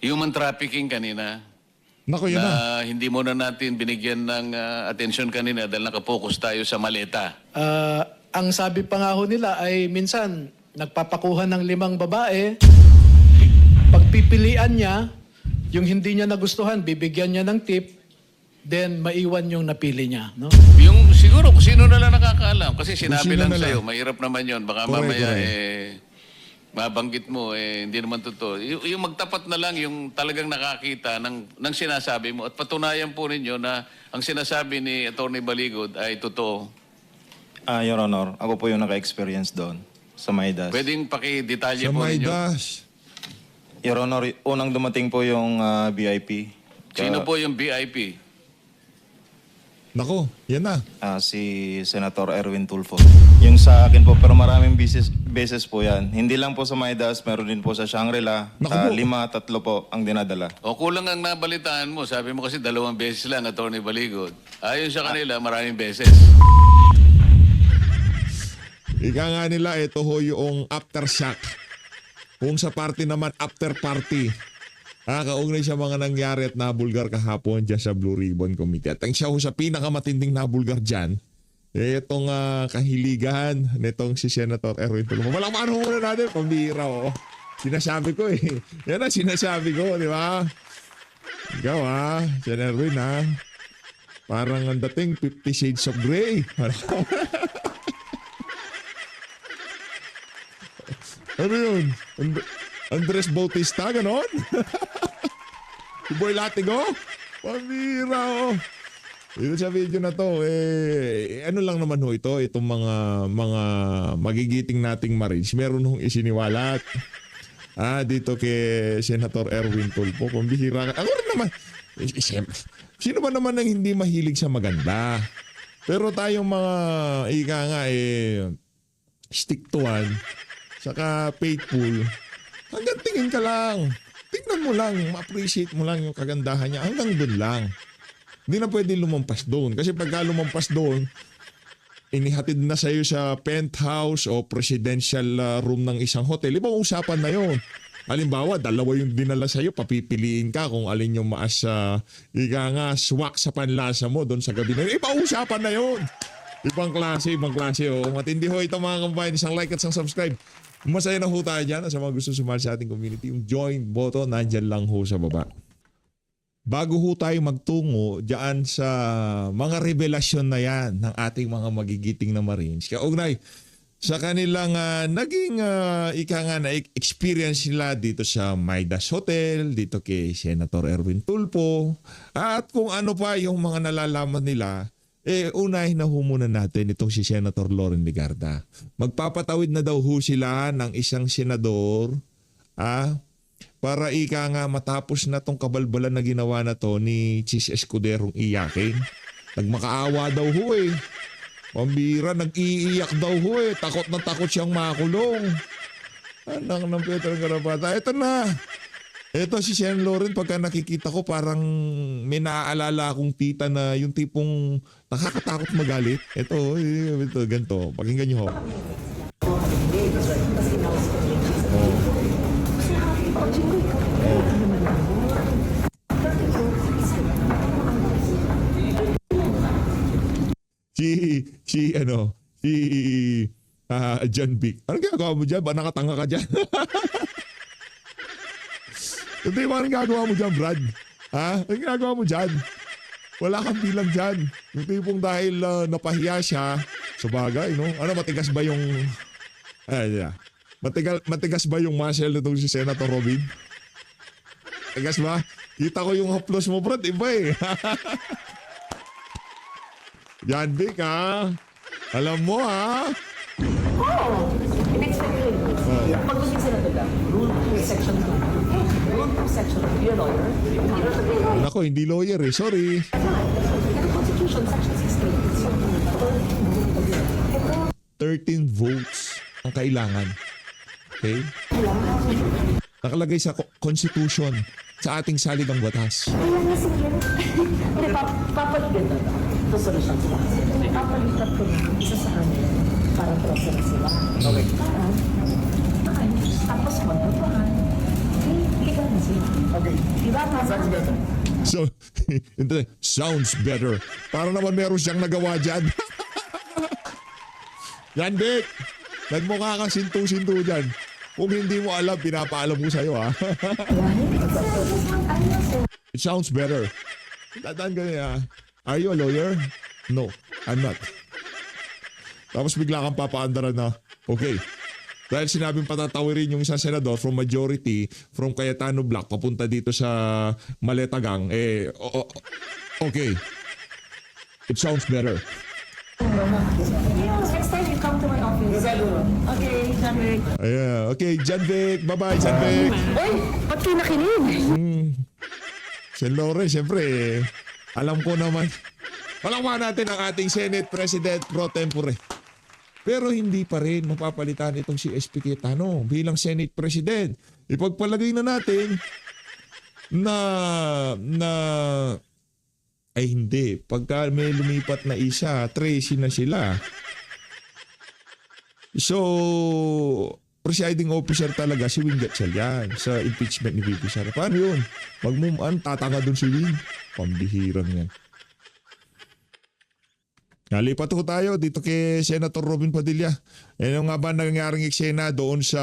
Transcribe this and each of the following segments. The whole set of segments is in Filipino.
Human trafficking kanina, Naku, yun na. na hindi mo na natin binigyan ng atensyon kanina dahil nakapokus tayo sa maleta. Ang sabi pa nga ho nila ay minsan nagpapakuha ng 5 babae, pagpipilian niya, yung hindi niya nagustuhan, bibigyan niya ng tip, then maiwan yung napili niya. No? Yung siguro kung sino na lang nakakaalam. Kasi sinabi sino lang na sa'yo, lang. mahirap naman yon. Baka Correct, mamaya correct. mabanggit mo, hindi naman totoo. Yung magtapat na lang yung talagang nakakita ng sinasabi mo at patunayan po ninyo na ang sinasabi ni Atty. Baligod ay totoo. Your Honor, ako po yung naka-experience doon sa Maidas. Pwedeng pakidetalye Sa po ninyo. Maidas. Your Honor, unang dumating po yung VIP. Sino po yung VIP? Naku, yan na. Si Senator Erwin Tulfo. Yung sa akin po, pero maraming beses po yan. Hindi lang po sa Maidas, meron din po sa Shangri-La. Naku po. 5, 3 po ang dinadala. O kulang ang nabalitaan mo. Sabi mo kasi 2 beses lang, Atty. Baligod. Ayon sa kanila, maraming beses. Ika nga nila, ito ho yung aftershock. Kung sa party naman, after party. Kaugnay sa mga nangyari at nabulgar kahapon dyan sa Blue Ribbon Committee. At ang siya ho sa pinakamatinding nabulgar dyan, itong kahiligan nitong si Senator Erwin Tulfo. Walang paano muna natin, pambira o. Sinasabi ko eh. Yan ang sinasabi ko, di ba? Ikaw Sen Erwin Parang ang dating 50 Shades of Grey. Ano yun? Andres Bautista, ganon? Si Boy Latigo? Pamira Ito sa video na to, ano lang naman ho ito, itong mga magigiting nating Marines. Meron hong isiniwalat. Dito kay Senator Erwin Tulfo. Pambihira ka. Ako rin naman, sino ba naman ang hindi mahilig sa maganda? Pero tayong mga, stick to one, saka faithful, hanggang tingin ka lang. Tingnan mo lang, ma-appreciate mo lang yung kagandahan niya. Hanggang doon lang. Hindi na pwede lumampas doon. Kasi pagka lumampas doon, inihatid na sa'yo sa penthouse o presidential room ng isang hotel. Ibang usapan na yon. Halimbawa, 2 yung dinala sa'yo, papipiliin ka kung alin yung maas swak sa panlasa mo doon sa gabi na yun. Ibang usapan na yon. Ibang klase. Matindi ho ito mga kampayan. Isang like at isang subscribe. Masaya na ho tayo dyan sa mga gusto sumali sa ating community. Yung join button, nandyan lang ho sa baba. Bago ho tayo magtungo dyan sa mga revelasyon na yan ng ating mga magigiting na Marines. Kaugnay sa kanilang naging experience nila dito sa Maidas Hotel, dito kay Senator Erwin Tulfo, at kung ano pa yung mga nalalaman nila, unahin na ho muna natin itong si Senator Loren Legarda. Magpapatawid na daw ho sila ng isang senador para matapos na tong kabalbalan na ginawa na to ni Chis Escuderong iyakin. Nagmakaawa daw ho Pambira, nag-iiyak daw ho Takot na takot siyang makulong. Anak ng Petro Garapata. Ito na. Ito si Sen Loren, pagka nakikita ko parang may naaalala akong tita na yung tipong nakakatakot magalit. Ito ganito. Pakinggan nyo ho. Si John Vic. Anong ginagawa mo dyan? Ba nakatanga ka dyan? Hindi mo anong gagawa mo dyan, Brad? Anong ginagawa mo dyan? Wala kang bilang dyan. Yung tipong dahil napahiya siya, sa bagay, no? Ano, matigas ba yung... Matigas ba yung muscle na si Senator Robin? Matigas ba? Kita ko yung haplos mo, Brad. Iba John Vic, Alam mo, Oo. In-expect ko yun. Pag-using sila doon lang, Rule 2, Section 2. Rule 2, Section 2. You're a lawyer? Nako, hindi lawyer Sorry. Pero Constitution, Section 16. 13 votes ang kailangan. Okay? Nakalagay sa Constitution sa ating saligang batas. Kaya nga sige. Hindi, papalitan na lang. Ito solusyon sila. Papalitan ko na isa sa kanila para trosa na sila. Okay. Tapos magbabahan. Okay, Okay. Diba, tama? So, sounds better. Para naman meron siyang nagawa dyan. Yan, Vic. Nagmukha kang sintu-sintu dyan. Kung hindi mo alam, pinapaalam ko sa'yo, ha? It sounds better. Tandaan ka niya, are you a lawyer? No, I'm not. Tapos bigla kang papaandaran na, okay. Dahil sinabing patatawirin yung isang senador from majority, from Cayetano Block, papunta dito sa Maletagang, okay. It sounds better. Next time you come to my office. Okay, Janvic. Ayan, okay, John Vic. Bye-bye, John Vic. Uy, ba't kayo nakinig? Sen Lore, siyempre, alam ko naman. Palakpakan natin ang ating Senate President pro tempore. Pero hindi pa rin mapapalitan itong si SP Cayetano bilang Senate President. Ipagpalagay na natin na ay hindi. Pagka may lumipat na isa, Tracy na sila. So, presiding officer talaga si Wing Gatchel yan sa impeachment ni VP Sara. Paano yun? Magmumaan, tatanga dun si Wing. Pambihirang yan. Nalipat ko tayo dito kay Senator Robin Padilla. Ano nga ba nangyaring eksena doon sa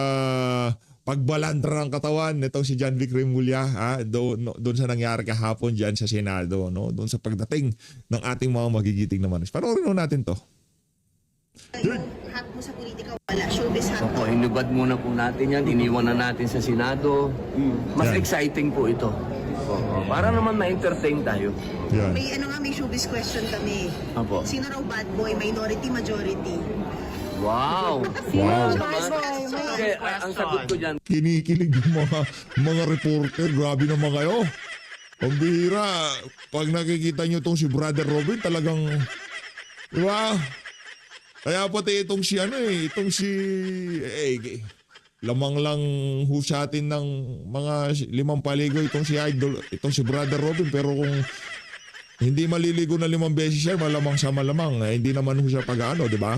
pagbalandra ng katawan nitong si John Vic Remulla, doon sa nangyari kahapon dyan sa Senado, no? Doon sa pagdating ng ating mga magigiting naman. Panoorin natin to. Yung hat mo sa politika, wala. Showbiz hat Opo, mo. hinubad muna po natin yan. Iniwan na natin sa Senado. Mas Yan. exciting po ito. Opo, para naman ma-entertain tayo. Yan. May showbiz question kami. Opo. Sino raw bad boy? Minority, majority? Wow! Wow. Okay, ang sagot ko dyan, Kinikilig yung mga reporter. Grabe naman kayo. Ang bihira. Pag nakikita nyo itong si Brother Robin, talagang, di ba? Kaya pati itong si lamang lang husatin ng mga 5 paligo itong si Idol, itong si Brother Robin. Pero kung hindi maliligo na 5 beses siya, malamang sa malamang. Hindi naman ho siya pag-ano, di ba?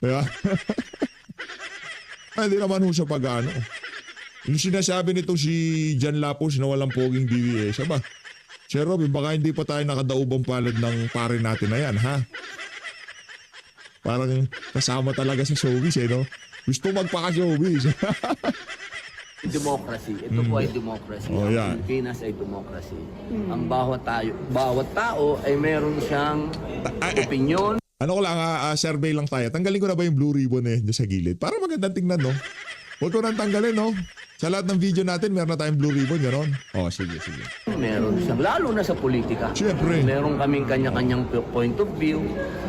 Kaya, hindi naman ho siya pag-ano. Yung sinasabi nitong si Jan Lapus na walang poging DVS, ba? Sir Robin, baka hindi pa tayo nakadaubang palad ng pare natin na yan, ha? Parang kasama talaga sa showbiz, no? Gusto magpaka-showbiz. democracy. Ito po ay democracy. Oh, Ang yan. Pilipinas ay democracy. Ang bawat tao ay meron siyang opinion. Ano ko lang, survey lang tayo. Tanggalin ko na ba yung blue ribbon dyan sa gilid? Para magandang tingnan, no? Huwag ko nang tanggalin, no? Sa lahat ng video natin, meron na tayong blue ribbon, gano'n? Oh, sige. Meron siyang, lalo na sa politika. Siyempre. Meron kaming kanya-kanyang point of view.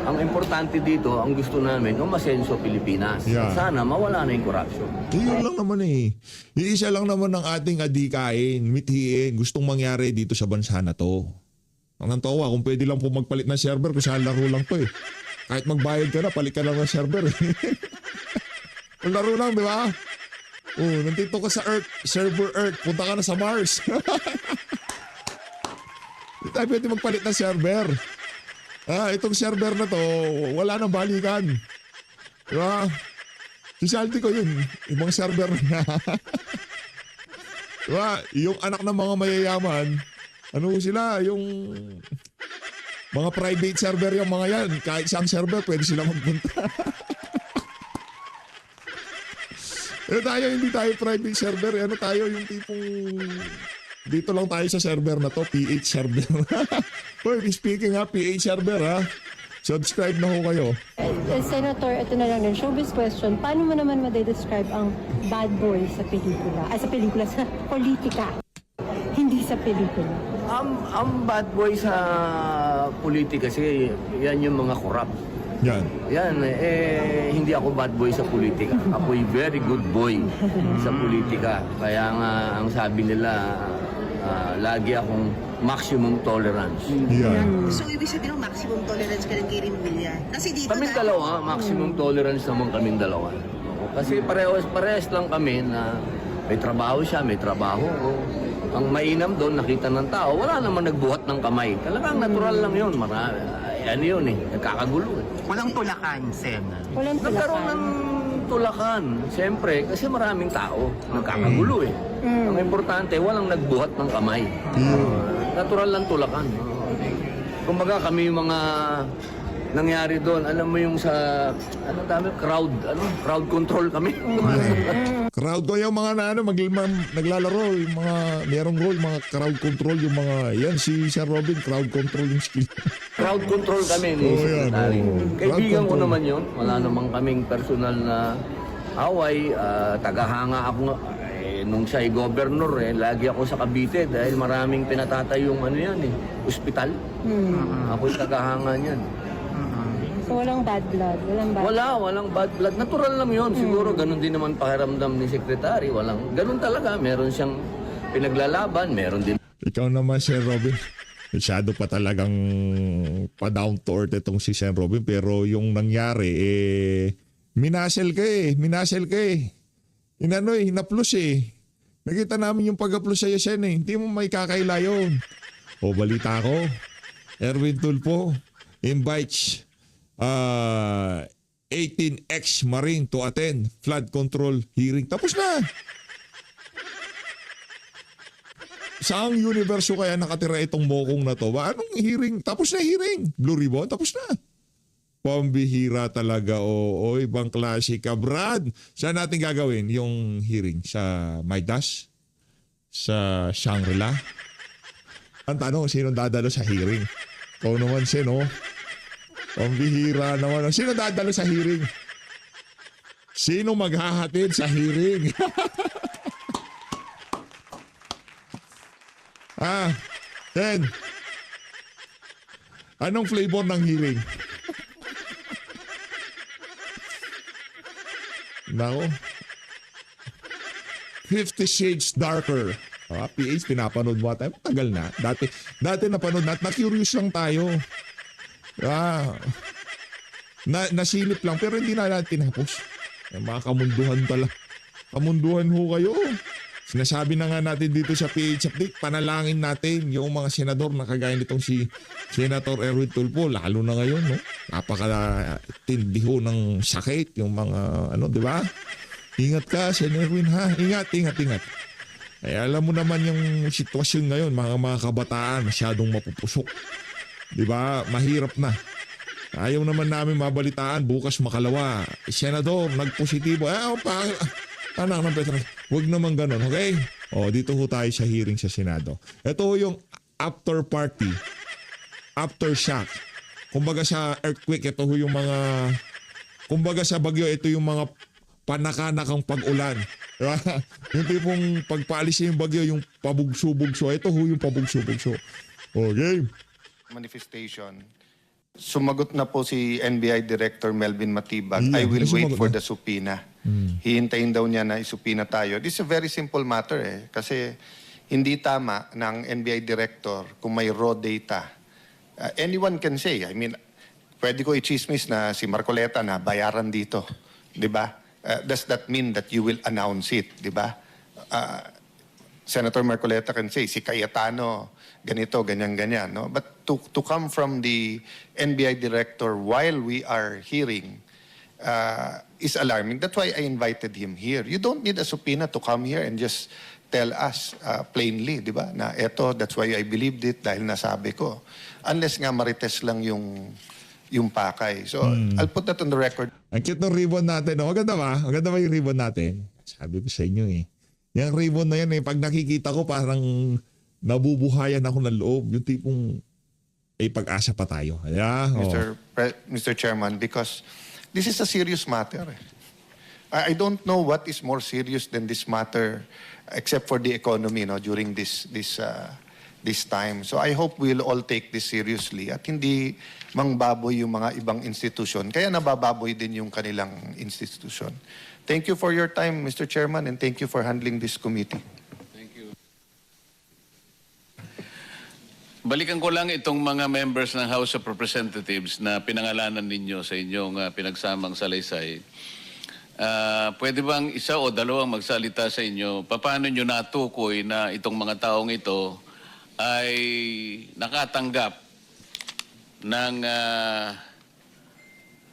Ang importante dito, ang gusto namin, umasenso Pilipinas. Yeah. Sana mawala na yung corruption. Yun lang naman eh. Iisa lang naman ng ating adikain, mithiin, gustong mangyari dito sa bansa na to. Ang tawa, kung pwede lang po magpalit ng server, kung saan laro lang to eh. Kahit magbayad ka na, palit ka lang ng server eh. Kung laro lang, di ba? Oh, nandito ka sa Earth, server Earth, punta ka na sa Mars. Hindi tayo pwede magpalit ng server. Itong server na to, wala nang balikan. Di ba? Sisalti ko yun, ibang server na. Di ba? Yung anak ng mga mayayaman, ano sila, yung mga private server yung mga yan. Kahit isang server, pwede sila magpunta. Tayo, hindi tayo private server. Ano tayo, yung tipong dito lang tayo sa server na to, PH server. Well, speaking ha, PH server ha. Subscribe na ho kayo. Senator, ito na lang din, showbiz question. Paano mo naman madedescribe ang bad boy sa pelikula? Sa politika. Hindi sa pelikula. Ang bad boy sa politika kasi yan yung mga corrupt. Yan. Yan, hindi ako bad boy sa politika. Ako'y very good boy sa politika. Kaya nga, ang sabi nila, lagi akong maximum tolerance. Yan. So, ibig sabihin ng maximum tolerance ka rin kay Remulla. Kasi dito Kaming dalawa, maximum tolerance naman kaming dalawa. Kasi parehas lang kami na may trabaho siya, may trabaho ko. Ang mainam doon, nakita ng tao, wala naman nagbuhat ng kamay. Talagang natural lang yun. Ano yun eh, nagkakagulo eh. Walang tulakan, Sen. Walang Nagkaroon tulakan. ng tulakan. Siyempre, kasi maraming tao. Nagkakagulo eh. Ang importante, walang nagbuhat ng kamay. Natural lang tulakan. Kumbaga kami yung mga nangyari doon, alam mo yung sa, crowd control kami. Crowd ko yung mga naglalaro, yung mga merong role, mga crowd control, yung mga, yan si Sir Robin, crowd control yung skill. Crowd control kami ni Oh, yan, Secretary. oh. Kaibigan Crowd ko control. naman yun. Wala namang kaming personal na away. Tagahanga ako nga. Nung siya'y governor, lagi ako sa Cavite dahil maraming pinatatayong ospital. Ako'y tagahanga niyan. So walang bad blood? Walang bad blood. Natural lang yun. Siguro ganun din naman pakiramdam ni Secretary. Ganun talaga. Meron siyang pinaglalaban. Meron din Ikaw naman, Sir Robin. Masyado pa talagang pa-down to earth itong si Sir Robin. Pero yung nangyari, minasel ka eh. Hinaplus eh. Nakita namin yung pag-applus sa'yo, Sen eh. Hindi mo may kakaila yun. O, balita ko. Erwin Tulfo invites 18 ex-Marine to attend flood control hearing. Tapos na. Saang universo kaya nakatira itong mokong na to? Anong hearing? Tapos na hearing. Blue ribbon? Tapos na. Pambihira talaga. O ibang klase ka. Brad, saan natin gagawin yung hearing? Sa Midas? Sa Shangri-La? Ang tanong, sino dadalo sa hearing? Ikaw naman, sino? Pambihira naman. Sino dadalo sa hearing? Sino maghahatid sa hearing? Ken. Anong flavor ng hearing? Nako. 50 Shades Darker. PH, pinapanood mo tayo. Tagal na. Dati napanood natin. Na-curious lang tayo. Nasilip lang. Pero hindi na natin tinapos. Mga kamunduhan pala. Kamunduhan ho kayo. Sinasabi na nga natin dito sa PH Update, panalangin natin yung mga senador na kagaya nitong si Senator Erwin Tulfo. Lalo na ngayon, no? Napakatindi ho ng sakit. Yung mga, di ba? Ingat ka, Sen. Erwin, ha? Ingat. Ay, alam mo naman yung sitwasyon ngayon, mga kabataan, masyadong mapupusok. Di ba? Mahirap na. Ayaw naman namin mabalitaan, bukas makalawa. Senador, nagpositibo. Anak ng Petros. Huwag naman ganun, okay? Dito ho tayo sa hearing sa Senado. Ito ho yung after party. Aftershock. Kumbaga sa earthquake, ito ho yung mga... Kumbaga sa bagyo, ito yung mga panakanakang pag-ulan. Diba? Yung tipong pagpaalis yung bagyo, yung pabugso-bugso. Ito ho yung pabugso-bugso. Okay. Manifestation. Sumagot na po si NBI Director Melvin Matibag. Yeah, I will wait sumagot for na. the subpoena. Hihintayin daw niya na isubpoena tayo. This is a very simple matter kasi hindi tama ng NBI Director kung may raw data. Anyone can say, I mean, pwede ko i-chismis na si Marcoleta na bayaran dito. Di ba? Does that mean that you will announce it? Di ba? Senator Marcoleta can say, si Cayetano, ganito, ganyan. No? But to come from the NBI Director while we are hearing is alarming. That's why I invited him here. You don't need a subpoena to come here and just tell us plainly, di ba? Na eto, that's why I believed it dahil nasabi ko. Unless nga marites lang yung pakay. So, I'll put that on the record. Ang cute ng ribbon natin. No? Maganda ba? Maganda ba yung ribbon natin? Sabi ko sa inyo eh. Yung ribbon na yan eh, pag nakikita ko parang nabubuhayan ako ng loob. Yung tipong pag-asa pa tayo. Yeah, Mr. Chairman, because this is a serious matter. I don't know what is more serious than this matter except for the economy during this time. So I hope we'll all take this seriously at hindi mangbaboy yung mga ibang institusyon. Kaya nabababoy din yung kanilang institusyon. Thank you for your time, Mr. Chairman, and thank you for handling this committee. Balikan ko lang itong mga members ng House of Representatives na pinangalanan ninyo sa inyong pinagsamang salaysay. Pwede bang isa o dalawang magsalita sa inyo? Paano nyo natukoy na itong mga taong ito ay nakatanggap ng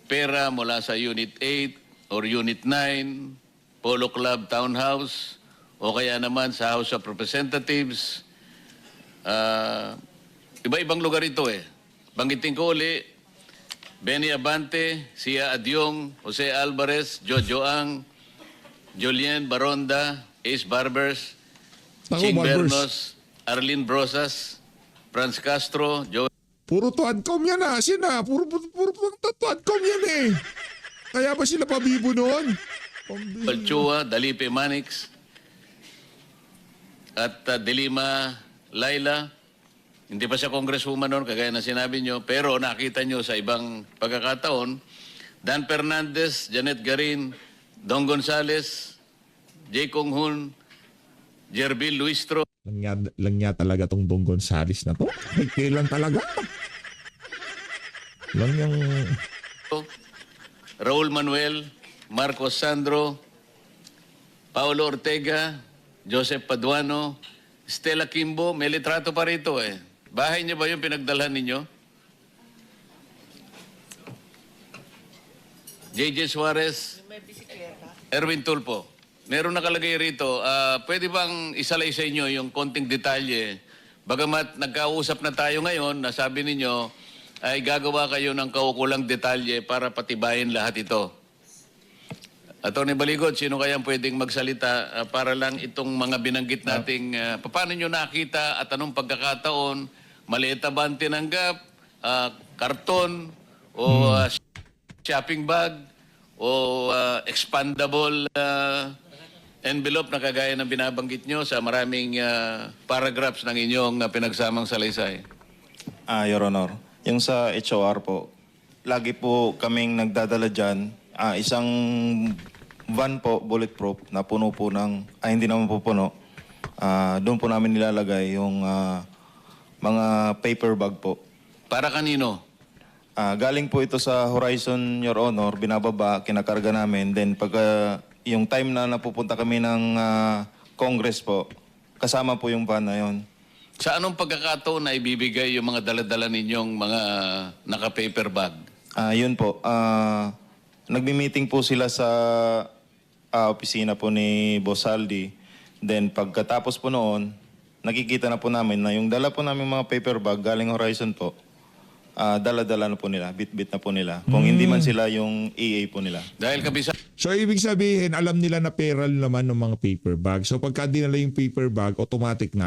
pera mula sa Unit 8 or Unit 9, Polo Club Townhouse, o kaya naman sa House of Representatives. Iba-ibang lugar ito eh. Banggitin ko uli, Benny Abante, Sia Adyong, Jose Alvarez, Jojo Ang, Julien Baronda, Ace Barbers, Naku, Ching Barbers. Bernos, Arlene Brosas, Franz Castro, Joe Puro tuadcom yan puro tuadcom yan eh. Kaya ba sila pabibo noon? Balchua, Dalipe Manix, at Delima Laila. Hindi pa siya congresswoman noon, kagaya na sinabi nyo, pero nakita nyo sa ibang pagkakataon, Dan Fernandez, Janet Garin, Don Gonzales, J. Kong Hun, Jerbil Luistro, Lang niya talaga tong Don Gonzales na to. Ay, kailan talaga? Lang yung... Raul Manuel, Marcos Sandro, Paulo Ortega, Joseph Paduano, Stella Kimbo, may litrato pa rito eh. Bahay niyo ba yung pinagdalhan ninyo? JJ Suarez, Erwin Tulfo. Meron nakalagay rito, pwede bang isalay sa inyo yung konting detalye? Bagamat nagkausap na tayo ngayon, nasabi ninyo ay gagawa kayo ng kaukulang detalye para patibayin lahat ito. Atty. Baligot, sino kayang pwedeng magsalita para lang itong mga binanggit nating paano nyo nakita at anong pagkakataon, maleta ba ang tinanggap, karton, o shopping bag, o expandable envelope na kagaya ng binabanggit nyo sa maraming paragraphs ng inyong pinagsamang salaysay? Your Honor, yung sa HOR po, lagi po kaming nagdadala dyan. Isang van po, bulletproof, na puno po ng, hindi naman po puno. Doon po namin nilalagay yung mga paper bag po. Para kanino? Galing po ito sa Horizon, Your Honor, binababa, kinakarga namin. Then pag yung time na napupunta kami ng Congress po, kasama po yung van na yun. Sa anong pagkakataon na ibibigay yung mga dala-dala ninyong mga naka-paper bag? Yun po. Nagmi-meeting po sila sa opisina po ni Boss Aldi. Then pagkatapos po noon, nakikita na po namin na yung dala po namin mga paper bag galing Horizon po, dala-dala na po nila, bit-bit na po nila. Kung hindi man sila yung EA po nila. Dahil kabisa So, ibig sabihin, alam nila na peral naman ng mga paper bag. So, pagka dinala yung paper bag, automatic na,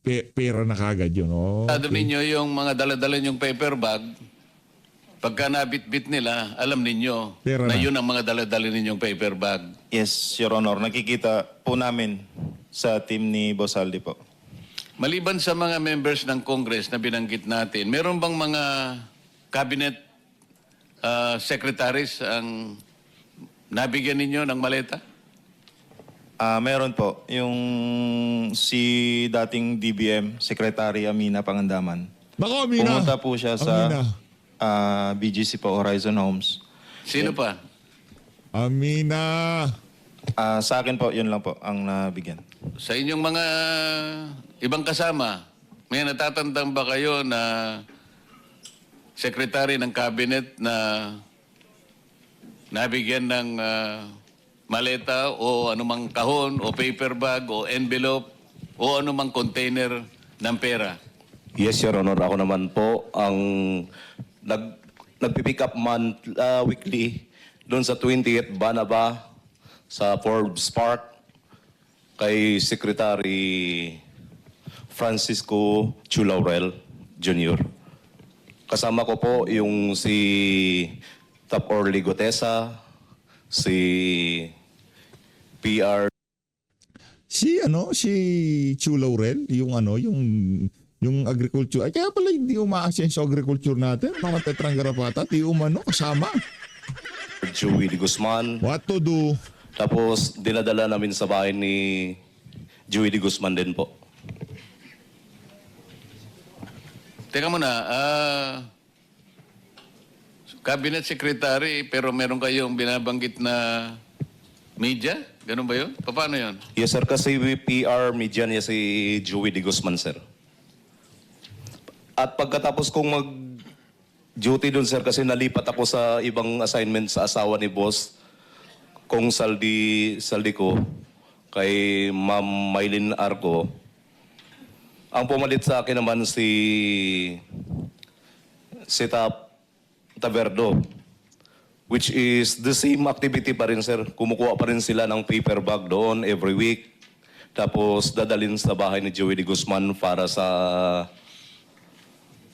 pera na kagad yun. Oh, ninyo yung mga dala-dala nyong paper bag, pagka nabit-bit nila, alam ninyo Pera na na. yun ang mga dala-dala ninyong paper bag. Yes, Your Honor. Nakikita po namin sa team ni Boss Aldi po. Maliban sa mga members ng Congress na binanggit natin, meron bang mga cabinet secretaries ang nabigyan ninyo ng maleta? Meron po. Yung si dating DBM, Secretary Amina Pangandaman. Bako, Amina. Pumunta po siya sa Amina. BGC po, Horizon Homes. Sino pa? Amina. Sa akin po, yun lang po ang nabigyan. Sa inyong mga ibang kasama, may natatandang ba kayo na secretary ng cabinet na nabigyan ng maleta o anumang kahon o paper bag o envelope o anumang container ng pera? Yes, Your Honor. Ako naman po ang nagpipick up weekly doon sa 20th Banaba sa Forbes Park kay Secretary Francisco Chulaurel Jr. Kasama ko po yung si Top Orly Gotesa, si PR Si Chulaurel, yung agriculture. Ay, kaya pala hindi umaasin sa agriculture natin. Mga Tetranggarapata, di umano, kasama. Joey de Guzman. What to do? Tapos dinadala namin sa bahay ni Joey de Guzman din po. Teka muna, cabinet secretary pero meron kayong binabanggit na media? Ganun ba yun? Paano yun? Yes, sir. Kasi PR media niya si Joey de Guzman, sir. At pagkatapos kong mag-duty doon, sir, kasi nalipat ako sa ibang assignment sa asawa ni boss. Kong Saldico, kay Ma'am Maylin Arco. Ang pumalit sa akin naman si Tap Taverdo, which is the same activity pa rin, sir. Kumukuha pa rin sila ng paper bag doon every week. Tapos dadalhin sa bahay ni Joey de Guzman para sa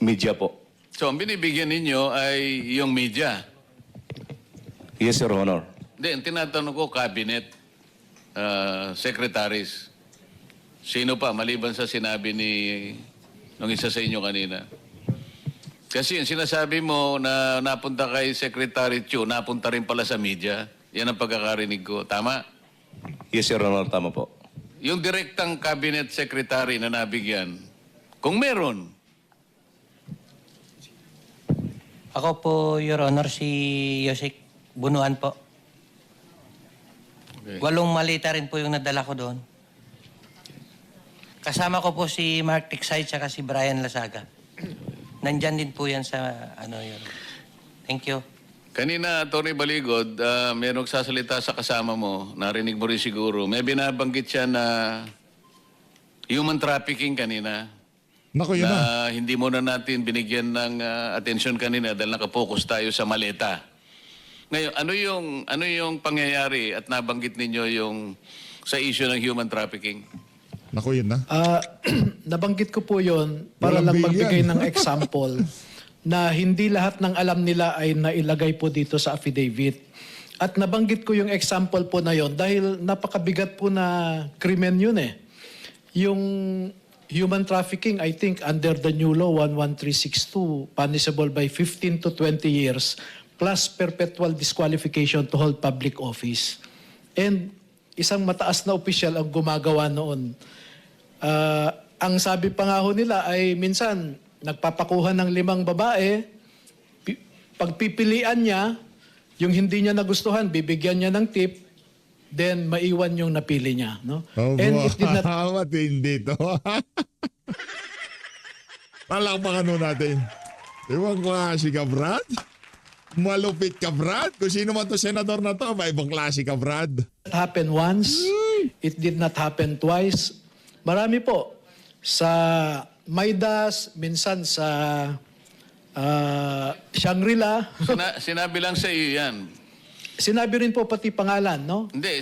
media po. So, ang binibigyan ninyo ay yung media. Yes, Your Honor. Hindi, ang tinatanong ko, cabinet, secretaries. Sino pa, maliban sa sinabi nung isa sa inyo kanina? Kasi yung sinasabi mo na napunta kay Secretary Chu, napunta rin pala sa media. Yan ang pagkakarinig ko. Tama? Yes, Your Honor. Tama po. Yung direktang cabinet secretary na nabigyan, kung meron, Ako po, Your Honor, si Yosek Bunuan po. Okay. 8 malita rin po yung nadala ko doon. Kasama ko po si Mark Tiksay at si Brian Lasaga. Nandyan din po yan sa Your Honor. Thank you. kanina, Atty. Baligod, may nagsasalita sa kasama mo, narinig mo rin siguro, may binabanggit siya na human trafficking kanina. Nako, yun na. Na hindi mo na natin binigyan ng atensyon kanina dahil nakapokus tayo sa maleta. Ngayon, ano yung pangyayari at nabanggit ninyo yung sa issue ng human trafficking? Nako, yun na. Nabanggit ko po yon para Walang lang bail magbigay yan. ng example na hindi lahat ng alam nila ay nailagay po dito sa affidavit. At nabanggit ko yung example po na yon dahil napakabigat po na krimen yun eh. Yung human trafficking, I think under the new law 11362, punishable by 15 to 20 years plus perpetual disqualification to hold public office. And isang mataas na opisyal ang gumagawa noon. Ang sabi pa nga ho nila ay minsan nagpapakuha ng 5 babae, pagpipilian niya, yung hindi niya nagustuhan, bibigyan niya ng tip, then maiwan yung napili niya. No? Oh, And it did not... matindi to. Palakpakan nun natin. Ewan ko nga si Brad. Malupit ka, Brad. Kung sino man to senador na to, may ibang klase ka, Brad. It happened once. It did not happen twice. Marami po. Sa Maidas, minsan sa Shangri-La. Sinabi lang sa iyo yan. Sinabi rin po pati pangalan, no? Hindi,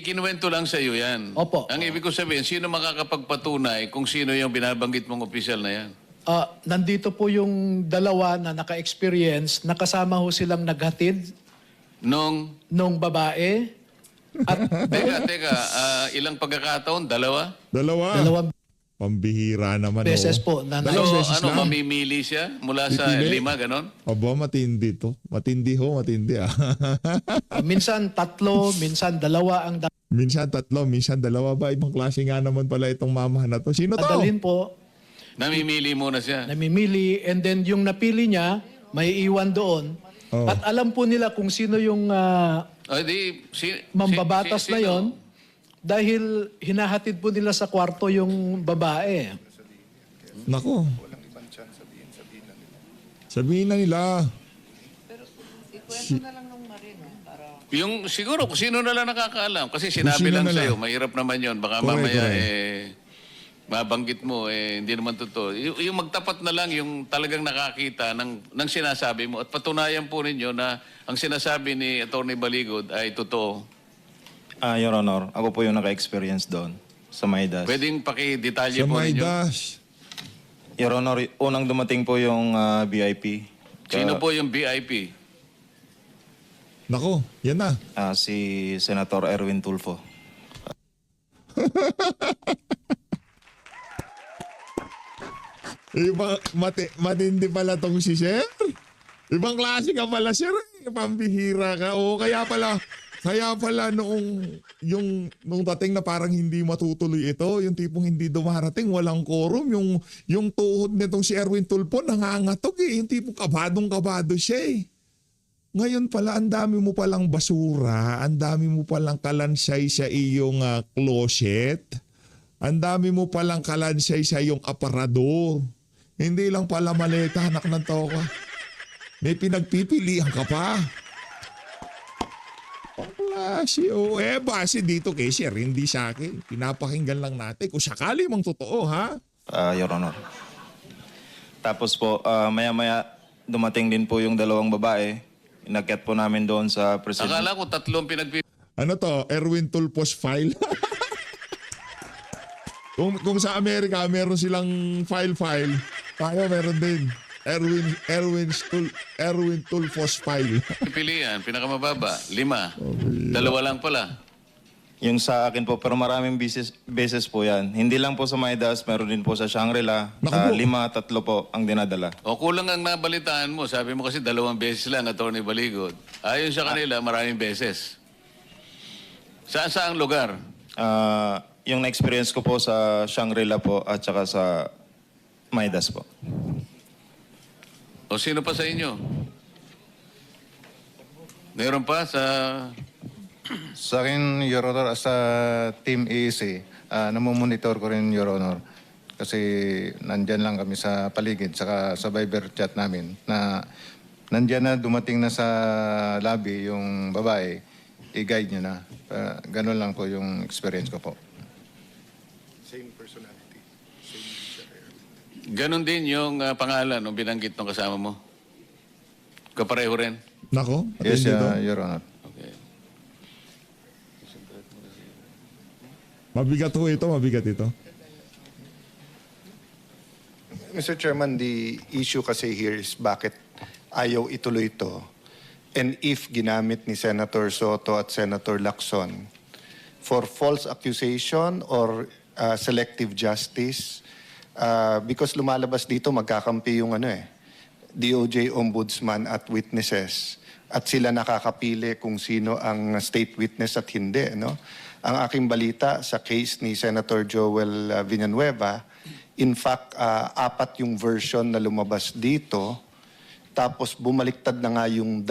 kinuwento lang sa iyo yan. Opo. Ang ibig ko sabihin, sino makakapagpatunay kung sino yung binabanggit mong opisyal na yan? Nandito po yung dalawa na naka-experience, nakasama ho silang naghatid nung babae. At Teka, ilang pagkakataon? Dalawa? dalawang Pambihira naman. beses oh. po. Na Dalawang beses So, lang. mamimili siya mula sa Pipili? 5, ganon? Aba, matindi to. Matindi ah. minsan 3, minsan 2 ang Minsan 3, minsan 2 ba? Ibang klase nga naman pala itong mama na to. Sino to? dadalhin po. Namimili muna siya. Namimili, and then yung napili niya, may iwan doon. Oh. At alam po nila kung sino yung mambabatas na yon dahil hinahatid po nila sa kwarto yung babae. Nako. Sabihin na nila. Yung siguro kung sino na lang nakakaalam kasi sinabi sino lang na sa iyo, lang. mahirap naman 'yon. Baka Correct, mamaya correct. mabanggit mo hindi naman totoo. Yung magtapat na lang yung talagang nakakita ng sinasabi mo at patunayan po ninyo na ang sinasabi ni Atty. Baligod ay totoo. Your Honor, ako po yung naka-experience doon sa Maidas. Pwedeng paki-detalye Sa po ninyo. Maidas. Your Honor, unang dumating po yung VIP. Sino po yung VIP? Nako, yan na. Si Senator Erwin Tulfo. Matindi pala tong si Sir. Ibang klase ka pala, Sir. Pambihira ka. Oo, kaya pala nung dating na parang hindi matutuloy ito, yung tipong hindi dumarating, walang quorum, yung tuhod nitong si Erwin Tulfo nangangatog eh. Yung tipong kabadong-kabado siya eh. Ngayon pala, ang dami mo palang basura, ang dami mo palang kalansay sa iyong closet, ang dami mo palang kalansay sa iyong aparador. Hindi lang pala maleta, anak ng toka. May pinagpipilian ka pa. Base dito kay Sir, hindi sa akin. Pinapakinggan lang natin kung sakali mang totoo, ha? Your Honor. Tapos po, maya-maya dumating din po yung dalawang babae. Inakyat po namin doon sa president. Akala ko tatlong Ano to? Erwin Tulfos file? kung sa Amerika, meron silang file. Tayo meron din. Erwin Tulfos file. pilihan, pinakamababa, 5. 2 lang pala. Yung sa akin po, pero maraming beses po yan. Hindi lang po sa Maidas, meron din po sa Shangri-La. Naku po. 5, 3 po ang dinadala. O kulang ang nabalitaan mo. Sabi mo kasi 2 beses lang, Atty. Baligod. Ayon sa kanila, maraming beses. Saan lugar? Yung na-experience ko po sa Shangri-La po at saka sa Maidas po. O sino pa sa inyo? Meron pa sa... Sa akin, Your Honor, as a Team EEC, namomonitor ko rin, Your Honor. Kasi nandyan lang kami sa paligid, saka sa Viber chat namin, na nandyan na, dumating na sa lobby yung babae, i-guide nyo na. Ganun lang po yung experience ko po. Same personality. Ganon din yung pangalan ng binanggit ng kasama mo? Kapareho rin? Nako? Yes, dito. Your Honor. Okay. Mabigat ito. Mr. Chairman, the issue kasi here is bakit ayaw ituloy ito. And if ginamit ni Senator Soto at Senator Lacson for false accusation or selective justice, because lumalabas dito magkakampi yung DOJ Ombudsman at witnesses at sila nakakapili kung sino ang state witness at hindi, no? Ang aking balita sa case ni Senator Joel Villanueva, in fact, 4 yung version na lumabas dito, tapos bumaliktad na nga yung 2.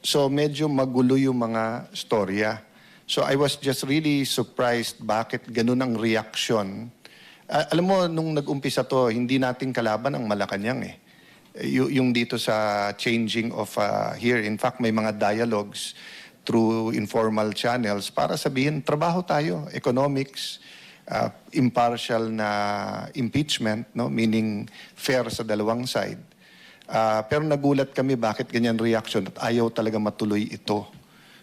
So medyo magulo yung mga storya. So I was just really surprised bakit ganun ang reaction. Alam mo, nung nag-umpisa to, hindi natin kalaban ang Malacanang yung dito sa changing of here. In fact, may mga dialogues through informal channels para sabihin, trabaho tayo, economics, impartial na impeachment, no? Meaning fair sa dalawang side. Pero nagulat kami bakit ganyan reaction at ayaw talaga matuloy ito.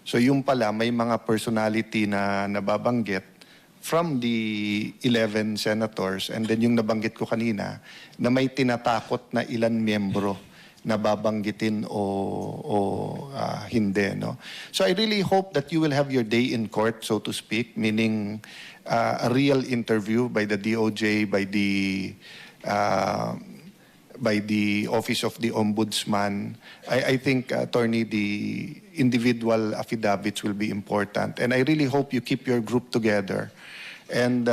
So yung pala, may mga personality na nababanggit from the 11 senators and then yung nabanggit ko kanina na may tinatakot na ilan miyembro na babanggitin o hindi. No? So I really hope that you will have your day in court, so to speak, meaning a real interview by the DOJ, by the Office of the Ombudsman. I think, Attorney, the individual affidavits will be important. And I really hope you keep your group together. And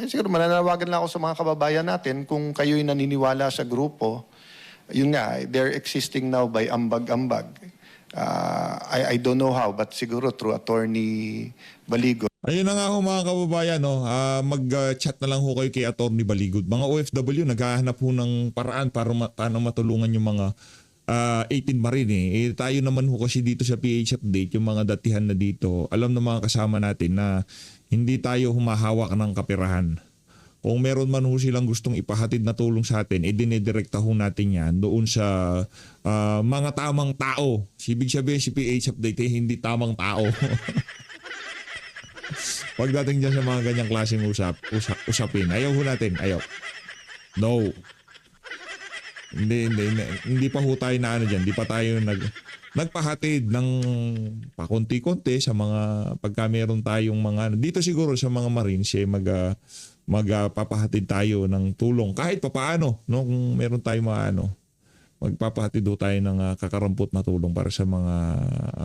siguro mananawagan lang ako sa mga kababayan natin kung kayo'y naniniwala sa grupo. Yun nga, they're existing now by ambag-ambag. I don't know how, but siguro through Attorney Baligod. Ayun na nga ho mga kababayan, no? Mag-chat na lang ho kayo kay Atty. Baligod. Mga OFW, naghahanap ho ng paraan para paano matulungan yung mga 18 Marine. Tayo naman ho kasi dito sa PH Update, yung mga datihan na dito, alam ng mga kasama natin na hindi tayo humahawak ng kapirahan. Kung meron man ho silang gustong ipahatid na tulong sa atin, dinidirekta ho natin yan doon sa mga tamang tao. Ibig sabihin si PH Update, hindi tamang tao. Pagdating dyan sa mga ganyang klaseng usapin, ayaw ho natin, ayaw. No. Hindi pa ho tayo na dyan, hindi pa tayo nagpahatid ng pakunti-kunti sa mga pagka meron tayong mga, dito siguro sa mga Marines, magpapahatid tayo ng tulong kahit papaano, no? Kung meron tayong magpapahatid do tayo ng kakarampot na tulong para sa mga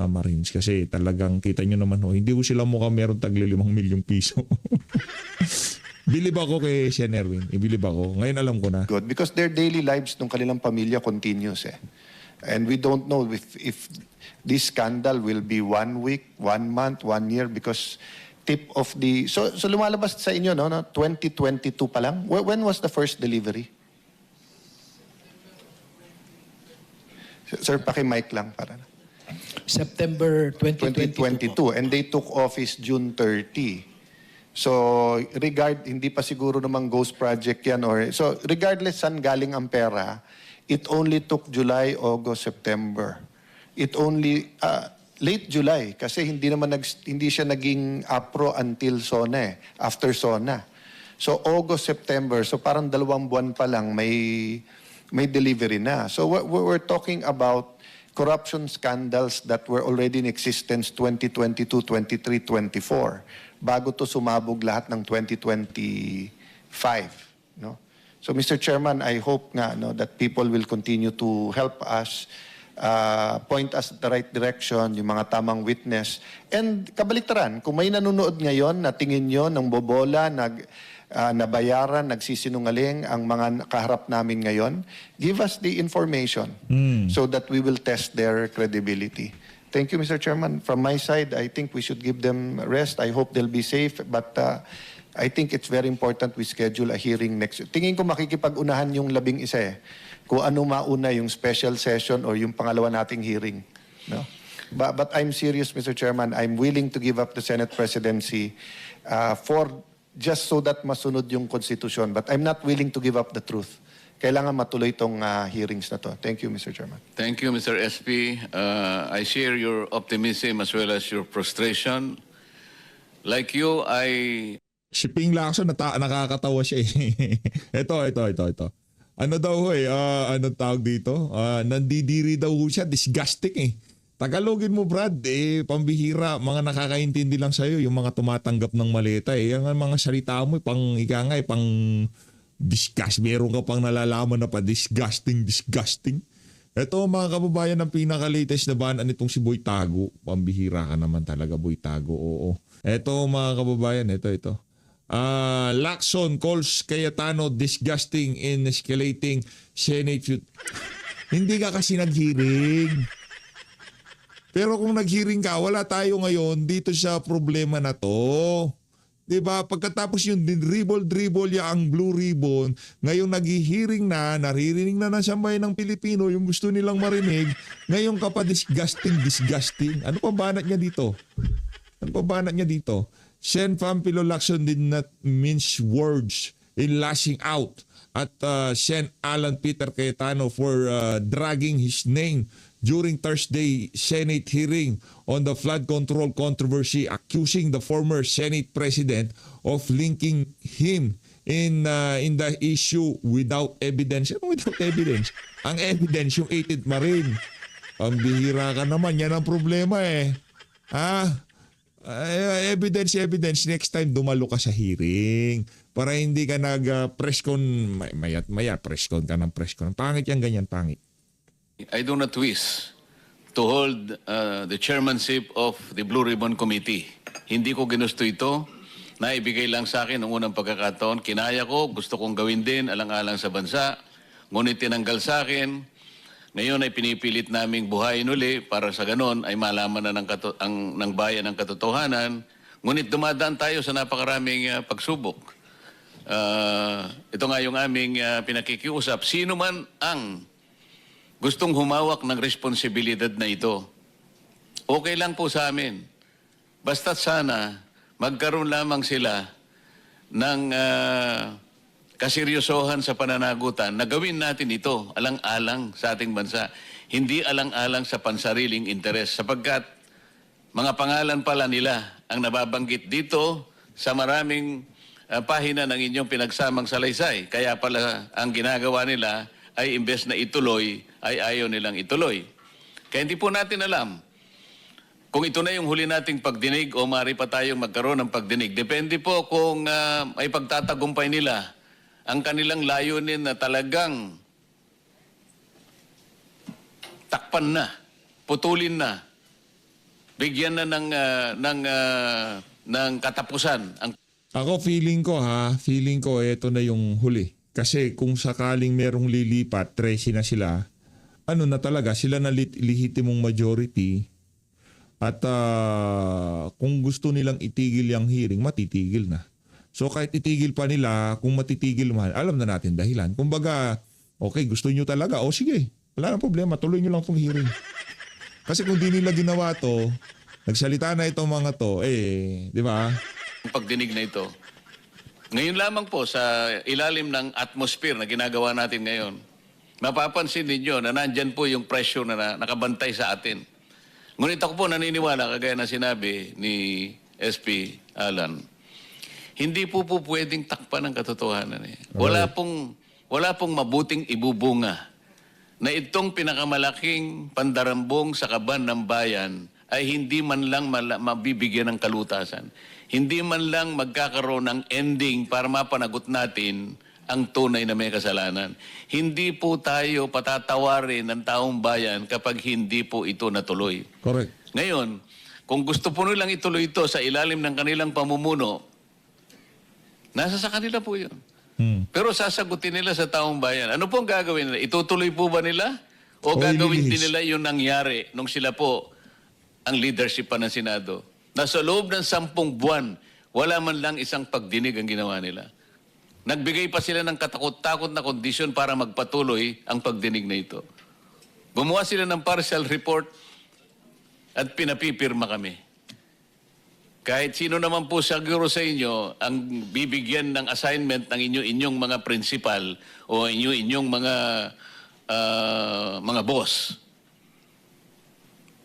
Marines kasi talagang kita nyo naman hindi ko sila mukhang meron tagli 5 milyong piso. Bilib ako kay Sen. Erwin. Ibilib ako. Ngayon alam ko na. Good, because their daily lives ng kanilang pamilya continues And we don't know if this scandal will be 1 week, 1 month, 1 year because tip of the... So lumalabas sa inyo, no? 2022 pa lang? When was the first delivery? Sir, paki-mic lang para. September 2022 po. 2022 and they took office June 30. So hindi pa siguro namang ghost project yan so regardless saan galing ang pera, it only took July, August, September. It only late July kasi hindi siya naging APRO until SONA after SONA. So August, September, so parang 2 buwan pa lang may delivery na. So we're talking about corruption scandals that were already in existence 2022, 23, 24 bago to sumabog lahat ng 2025, no? So Mr. Chairman, I hope nga that people will continue to help us point us the right direction, yung mga tamang witness. And kabaliktaran, kung may nanonood ngayon na tingin nyo ng bobola, nabayaran, nagsisinungaling ang mga kaharap namin ngayon, give us the information so that we will test their credibility. Thank you, Mr. Chairman. From my side, I think we should give them rest. I hope they'll be safe. But I think it's very important we schedule a hearing next. Tingin ko makikipag-unahan yung 11 kung ano mauna yung special session or yung pangalawa nating hearing. No? But I'm serious, Mr. Chairman. I'm willing to give up the Senate presidency for just so that masunod yung konstitusyon. But I'm not willing to give up the truth. Kailangan matuloy itong hearings na to. Thank you, Mr. Chairman. Thank you, Mr. SP. I share your optimism as well as your frustration. Like you, Si Ping Lacson, nakakatawa siya eh. Ito. Ano daw anong tawag dito? Nandidiri daw siya, disgusting eh. Tagalogin mo, Brad, pambihira, mga nakakaintindi lang sa'yo, yung mga tumatanggap ng maleta eh. Yung mga salita mo, pang disgust. Meron ka pang nalalaman na pa, disgusting. Ito mga kababayan, ang pinaka-latest na banaan nitong si Boy Tago. Pambihira ka naman talaga, Boy Tago, oo. Ito mga kababayan, ito. Lacson calls Cayetano disgusting in escalating Senate feud. Hindi ka kasi naghiring. Pero kung naghiring ka, wala tayo ngayon dito sa problema na to. Diba? Pagkatapos yung dribble ang blue ribbon, ngayon naghihiring na, naririnig na ng sambayan ng Pilipino yung gusto nilang marinig, ngayon ka pa disgusting. Ano pa banat niya dito? Sen Pampilo Lacson did not mince words in lashing out at Sen Alan Peter Cayetano for dragging his name during Thursday Senate hearing on the flood control controversy, accusing the former Senate President of linking him in the issue without evidence. Ano without evidence? Ang evidence yung 8th Marine. Ang bihira ka naman. Yan ang problema eh. Evidence. Next time dumalo ka sa hearing. Para hindi ka nag-press con. Mayat press con ka ng press con. Pangit yan, ganyan, pangit. I do not wish to hold the chairmanship of the Blue Ribbon Committee. Hindi ko ginusto ito. Naibigay lang sa akin noong unang pagkakataon. Kinaya ko, gusto kong gawin din, alang-alang sa bansa. Ngunit tinanggal sa akin. Ngayon ay pinipilit naming buhayin uli para sa ganon ay malaman na ng bayan ang katotohanan. Ngunit dumadaan tayo sa napakaraming pagsubok. Ito nga yung aming pinakikiusap. Sino man ang gustong humawak ng responsibilidad na ito, okay lang po sa amin. Basta't sana magkaroon lamang sila ng kaseryosohan sa pananagutan na gawin natin ito alang-alang sa ating bansa. Hindi alang-alang sa pansariling interes sapagkat mga pangalan pala nila ang nababanggit dito sa maraming pahina ng inyong pinagsamang salaysay. Kaya pala ang ginagawa nila ay imbes na ituloy, ay ayaw nilang ituloy. Kaya hindi po natin alam kung ito na yung huli nating pagdinig o maaari pa tayong magkaroon ng pagdinig. Depende po kung ay pagtatagumpay nila ang kanilang layunin na talagang takpan na, putulin na, bigyan na ng katapusan. Ako feeling ko ito na yung huli. Kasi kung sakaling merong lilipat, 13 na sila, na talaga, sila na lehitimong majority. At kung gusto nilang itigil yung hearing, matitigil na. So kahit itigil pa nila, kung matitigil man, alam na natin dahilan. Kumbaga, okay, gusto nyo talaga, sige, wala nang problema, tuloy nyo lang itong hearing. Kasi kung di nila ginawa to, nagsalita na itong mga to, di ba? Ang pagdinig na ito. Ngayon lamang po sa ilalim ng atmosphere na ginagawa natin ngayon, mapapansin ninyo na nandyan po yung pressure na nakabantay sa atin. Ngunit ako po naniniwala, kagaya na sinabi ni SP Alan, hindi po pwedeng takpan ng katotohanan. Wala pong mabuting ibubunga na itong pinakamalaking pandarambong sa kaban ng bayan ay hindi man lang mabibigyan ng kalutasan. Hindi man lang magkakaroon ng ending para mapanagot natin ang tunay na may kasalanan. Hindi po tayo patatawarin ng taong bayan kapag hindi po ito natuloy. Correct. Ngayon, kung gusto po nilang ituloy ito sa ilalim ng kanilang pamumuno, nasa sa kanila po yun. Pero sasagutin nila sa taong bayan. Ano pong gagawin nila? Itutuloy po ba nila? O gagawin din nila yung nangyari nung sila po ang leadership pa ng Senado? Na sa loob ng 10 buwan, wala man lang isang pagdinig ang ginawa nila. Nagbigay pa sila ng katakot-takot na kondisyon para magpatuloy ang pagdinig na ito. Gumawa sila ng partial report at pinapipirma kami. Kahit sino naman po siguro sa inyo ang bibigyan ng assignment ng inyong mga principal o inyong mga boss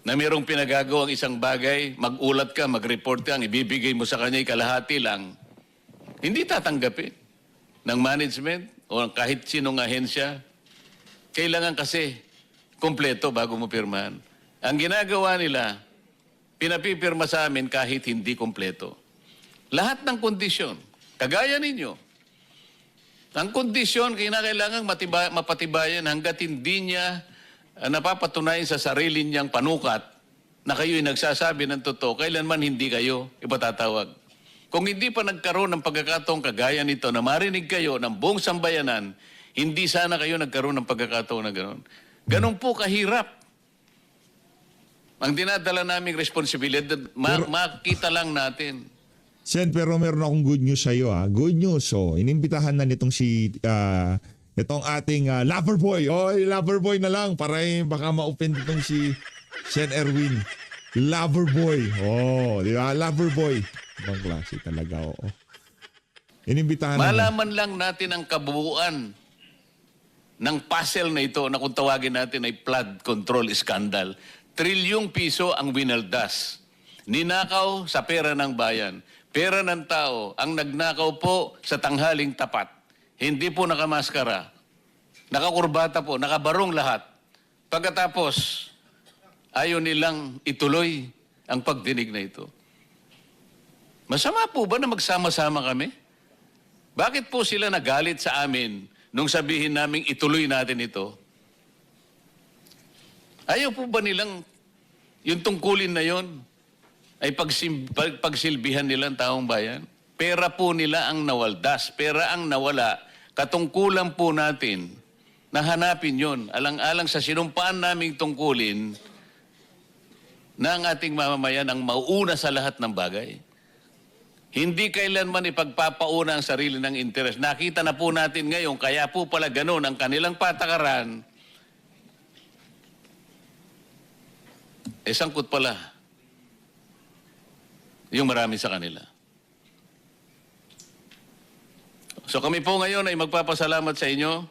na mayroong pinagagawang isang bagay, mag-ulat ka, mag-report ka, ang ibibigay mo sa kanya kalahati lang, hindi tatanggapin ng management o kahit sinong ahensya. Kailangan kasi kompleto bago mo pirmahan. Ang ginagawa nila, pinapipirma sa amin kahit hindi kompleto. Lahat ng kondisyon, kagaya ninyo, ang kondisyon kailangan mapatibayan hanggat hindi niya napapatunayan sa sarili niyang panukat na kayo'y nagsasabi ng totoo, kailanman hindi kayo ipatatawag. Kung hindi pa nagkaroon ng pagkakataong kagaya nito na marinig kayo ng buong sambayanan, hindi sana kayo nagkaroon ng pagkakataon na gano'n. Ganon po kahirap. Ang dinadala naming responsibilidad, makita lang natin. Sen, pero meron akong good news sa iyo. Good news. Inimbitahan na nitong itong ating lover boy. Lover boy na lang para baka ma-open itong si Sen Erwin. Lover boy. Di ba? Lover boy. Ibang klase talaga, Inimbitahan na. Malaman lang natin ang kabuuan ng puzzle na ito na kung tawagin natin ay flood control scandal. Trilyong piso ang winaldas. Ninakaw sa pera ng bayan. Pera ng tao ang nagnakaw po sa tanghaling tapat. Hindi po nakamaskara. Nakakurbata po, nakabarong lahat. Pagkatapos, ayaw nilang ituloy ang pagdinig na ito. Masama po ba na magsama-sama kami? Bakit po sila nagalit sa amin nung sabihin naming ituloy natin ito? Ayaw po ba nilang yung tungkulin na yon ay pagsilbihan nilang taong bayan? Pera po nila ang nawaldas, pera ang nawala. Katungkulan po natin na hanapin yon, alang-alang sa sinumpaan naming tungkulin na ang ating mamamayan ang mauuna sa lahat ng bagay. Hindi kailanman ipagpapauna ang sarili ng interes. Nakita na po natin ngayon, kaya po pala ganun ang kanilang patakaran. Sangkot pala yung marami sa kanila. So kami po ngayon ay magpapasalamat sa inyo.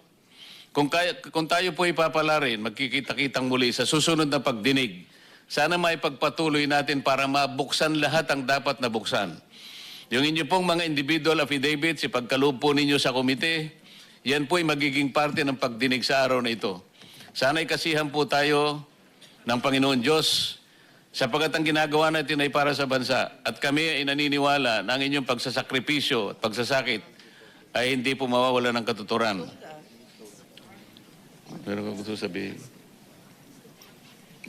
Kung tayo po ipapalarin, magkikita-kitang muli sa susunod na pagdinig. Sana maipagpatuloy natin para mabuksan lahat ang dapat na buksan. Yung inyo pong mga individual affidavits, ipagkaloob po ninyo sa komite, yan po ay magiging parte ng pagdinig sa araw na ito. Sana'y kasihan po tayo ng Panginoon Diyos sapagkat ang ginagawa natin ay para sa bansa. At kami ay naniniwala na ang inyong pagsasakripisyo at pagsasakit ay hindi po mawawala ng katuturan. Meron ka gusto sabihin?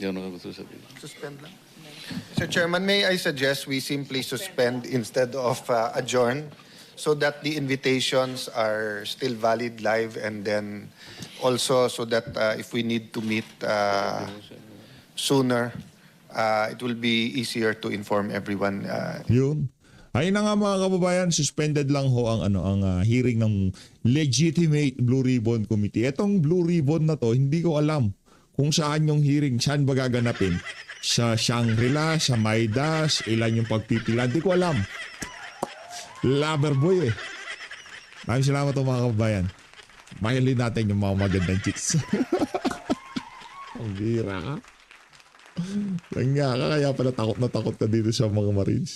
Meron ka gusto sabihin? Suspend lang. Mr. Chairman, may I suggest we simply suspend instead of adjourn so that the invitations are still valid live and then also so that if we need to meet sooner, it will be easier to inform everyone. Yun. Ayun na nga mga kababayan, suspended lang ho ang hearing ng legitimate Blue Ribbon Committee. Etong Blue Ribbon na to, hindi ko alam kung saan yung hearing, saan ba gaganapin? Sa Shangri-La, sa Maidas, ilan yung pagpipila, hindi ko alam. Lover boy eh. Maraming salamat po mga kababayan. Mahalin natin yung mga magandang chicks. Ang bira ka. Langya ka, kaya pala takot na takot ka dito sa mga Marines.